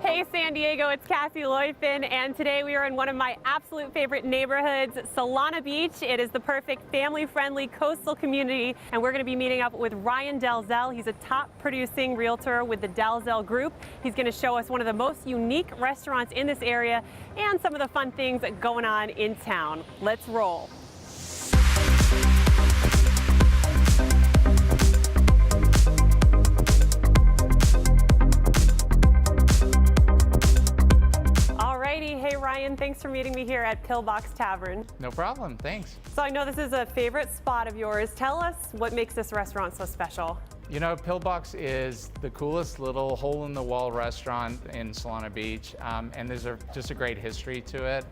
Hey San Diego, it's Cassie Loyfin, and today we are in one of my absolute favorite neighborhoods, Solana Beach. It is the perfect family-friendly coastal community, and we're going to be meeting up with Ryan Dalzell. He's a top producing realtor with the Dalzell Group. He's going to show us one of the most unique restaurants in this area and some of the fun things going on in town. Let's roll. Hey Ryan, thanks for meeting me here at Pillbox Tavern. No problem, thanks. So I know this is a favorite spot of yours. Tell us what makes this restaurant so special. You know, Pillbox is the coolest little hole-in-the-wall restaurant in Solana Beach, and there's just a great history to it.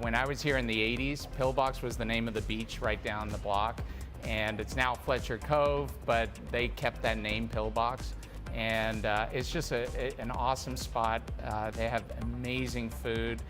When I was here in the 80s, Pillbox was the name of the beach right down the block, and it's now Fletcher Cove, but they kept that name, Pillbox. And it's just an awesome spot. They have amazing food.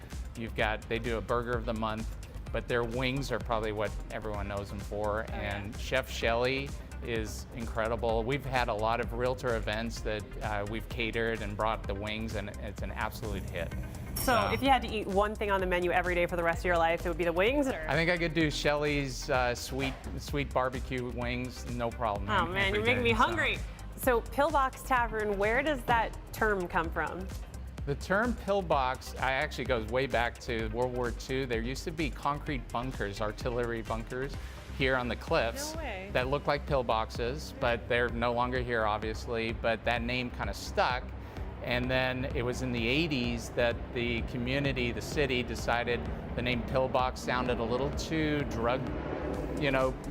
They do a burger of the month, but their wings are probably what everyone knows them for. Oh, and yeah. Chef Shelley is incredible. We've had a lot of realtor events that we've catered and brought the wings, and it's an absolute hit. So if you had to eat one thing on the menu every day for the rest of your life, it would be the wings? Or? I think I could do Shelley's sweet barbecue wings, no problem. Oh man, you're making me hungry. So Pillbox Tavern, where does that term come from? The term pillbox actually goes way back to World War II. There used to be concrete bunkers, artillery bunkers, here on the cliffs that look like pillboxes, but they're no longer here, obviously. But that name kind of stuck. And then it was in the 80s that the community, the city, decided the name pillbox sounded a little too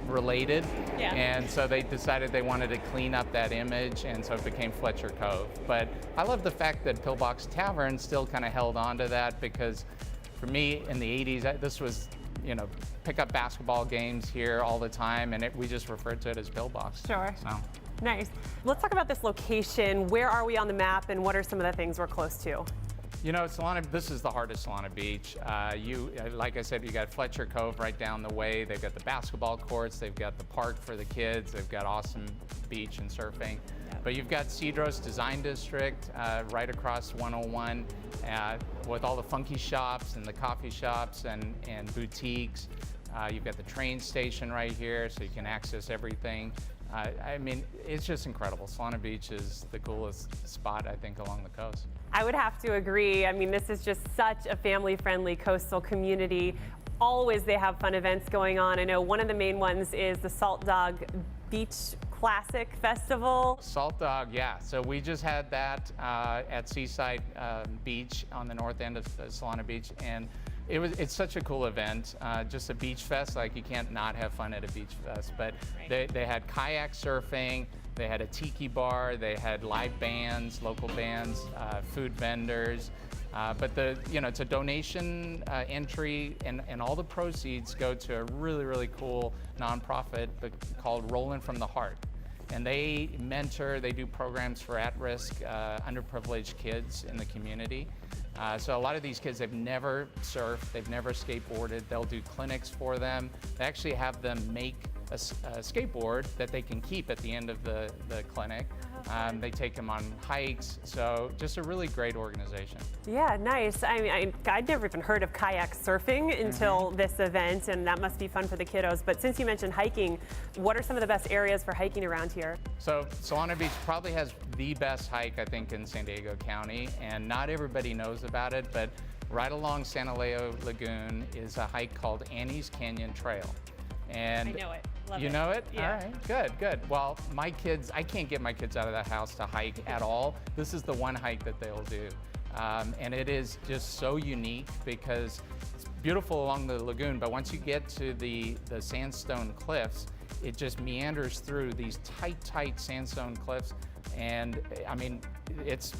related. Yeah. And so they decided they wanted to clean up that image, and so it became Fletcher Cove. But I love the fact that Pillbox Tavern still kind of held on to that, because for me in the 80s, this was, pick up basketball games here all the time, and we just referred to it as Pillbox. Sure. So. Nice. Let's talk about this location. Where are we on the map, and what are some of the things we're close to? You know, this is the heart of Solana Beach. Like I said, you got Fletcher Cove right down the way. They've got the basketball courts. They've got the park for the kids. They've got awesome beach and surfing. Yeah. But you've got Cedros Design District right across 101 with all the funky shops and the coffee shops and boutiques. You've got the train station right here, so you can access everything. I mean, it's just incredible. Solana Beach is the coolest spot, I think, along the coast. I would have to agree. I mean, this is just such a family-friendly coastal community. Always they have fun events going on. I know one of the main ones is the Salt Dog Beach Classic Festival. Salt Dog, yeah. So we just had that at Seaside Beach on the north end of Solana Beach, and it's such a cool event, just a beach fest. Like, you can't not have fun at a beach fest. But they had kayak surfing, they had a tiki bar, they had live bands, local bands, food vendors. But it's a donation entry, and all the proceeds go to a really, really cool nonprofit called Rollin' from the Heart. And they do programs for at-risk, underprivileged kids in the community. So a lot of these kids, they've never surfed, they've never skateboarded. They'll do clinics for them. They actually have them make a skateboard that they can keep at the end of the clinic. They take them on hikes, so just a really great organization. Yeah, nice. I mean, I'd never even heard of kayak surfing until this event, and that must be fun for the kiddos. But since you mentioned hiking, what are some of the best areas for hiking around here? So Solana Beach probably has the best hike, I think, in San Diego County, and not everybody knows about it, but right along Santa Leo Lagoon is a hike called Annie's Canyon Trail. And I know it. Love you it. know it? Yeah. All right, good. Well, my kids, I can't get my kids out of the house to hike at all. This is the one hike that they'll do. And it is just so unique because it's beautiful along the lagoon, but once you get to the sandstone cliffs, it just meanders through these tight sandstone cliffs. And I mean, it's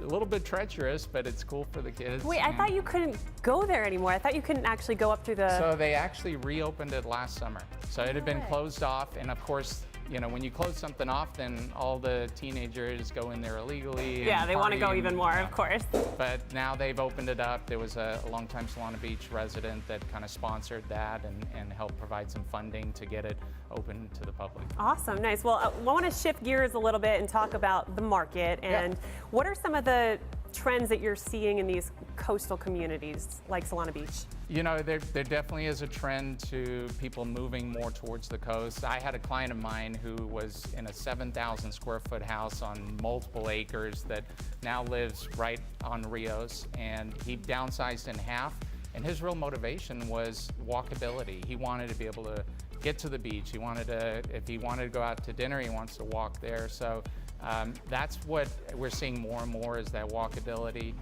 a little bit treacherous, but it's cool for the kids. Wait, I thought you couldn't go there anymore. I thought you couldn't actually go up through the... So they actually reopened it last summer. So it had been closed off, and of course, when you close something off, then all the teenagers go in there illegally. Yeah, they want to go even more, of course. But now they've opened it up. There was a longtime Solana Beach resident that kind of sponsored that and helped provide some funding to get it open to the public. Awesome, nice. Well, I want to shift gears a little bit and talk about the market. And what are some of the trends that you're seeing in these coastal communities like Solana Beach? You know, there definitely is a trend to people moving more towards the coast. I had a client of mine who was in a 7,000 square foot house on multiple acres that now lives right on Rios, and he downsized in half. And his real motivation was walkability. He wanted to be able to get to the beach. He wanted to, if he wanted to go out to dinner, he wants to walk there. So that's what we're seeing more and more, is that walkability.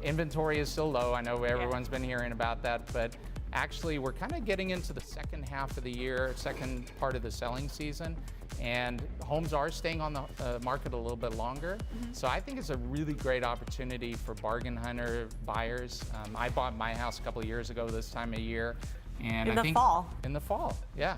Inventory is still low. I know everyone's been hearing about that, but actually we're kind of getting into the second half of the year, second part of the selling season, and homes are staying on the market a little bit longer. So I think it's a really great opportunity for bargain hunter buyers. I bought my house a couple of years ago this time of year. And In the fall, yeah.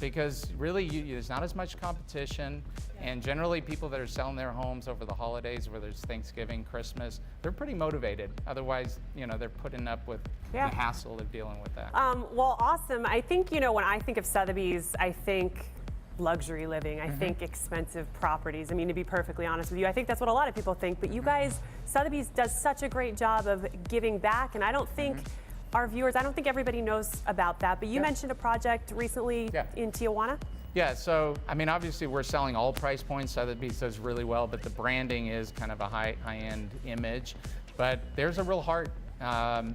Because really there's not as much competition, and generally people that are selling their homes over the holidays, whether it's Thanksgiving, Christmas, they're pretty motivated. Otherwise, you know, they're putting up with the hassle of dealing with that. Well, awesome. I think, you know, when I think of Sotheby's, I think luxury living. I think expensive properties. I mean, to be perfectly honest with you, I think that's what a lot of people think. But you guys, Sotheby's does such a great job of giving back, and I don't think our viewers, I don't think everybody knows about that. But you mentioned a project recently in Tijuana. Yeah, so I mean, obviously we're selling all price points. Sotheby's does really well, but the branding is kind of a high-end image. But there's a real heart.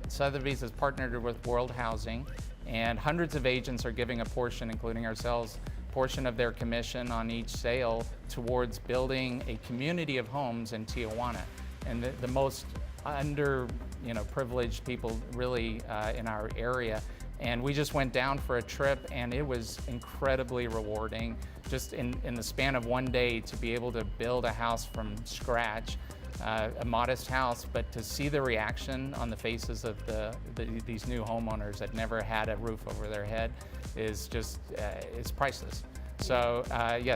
Sotheby's has partnered with World Housing, and hundreds of agents are giving a portion, including ourselves, portion of their commission on each sale towards building a community of homes in Tijuana. And the most privileged people really in our area. And we just went down for a trip, and it was incredibly rewarding, just in the span of one day, to be able to build a house from scratch, a modest house, but to see the reaction on the faces of these new homeowners that never had a roof over their head is just, it's priceless. So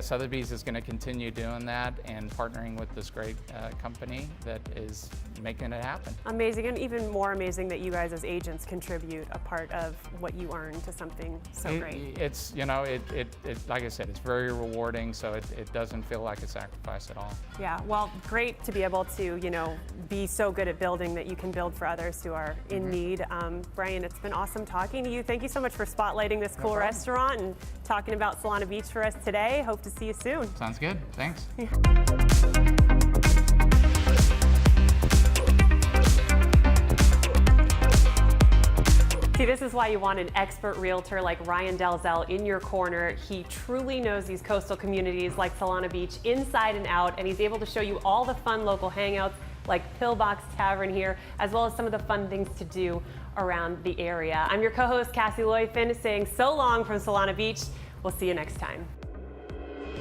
Sotheby's is going to continue doing that and partnering with this great company that is making it happen. Amazing, and even more amazing that you guys as agents contribute a part of what you earn to something so great. It's, you know, like I said, it's very rewarding, so it doesn't feel like a sacrifice at all. Yeah, well, great to be able to, you know, be so good at building that you can build for others who are in need. Brian, it's been awesome talking to you. Thank you so much for spotlighting this cool restaurant and talking about Solana Beach for us today. Hope to see you soon. Sounds good. Thanks. See, this is why you want an expert realtor like Ryan Dalzell in your corner. He truly knows these coastal communities like Solana Beach inside and out, and he's able to show you all the fun local hangouts like Pillbox Tavern here, as well as some of the fun things to do around the area. I'm your co-host, Cassie Loyfin, saying so long from Solana Beach. We'll see you next time.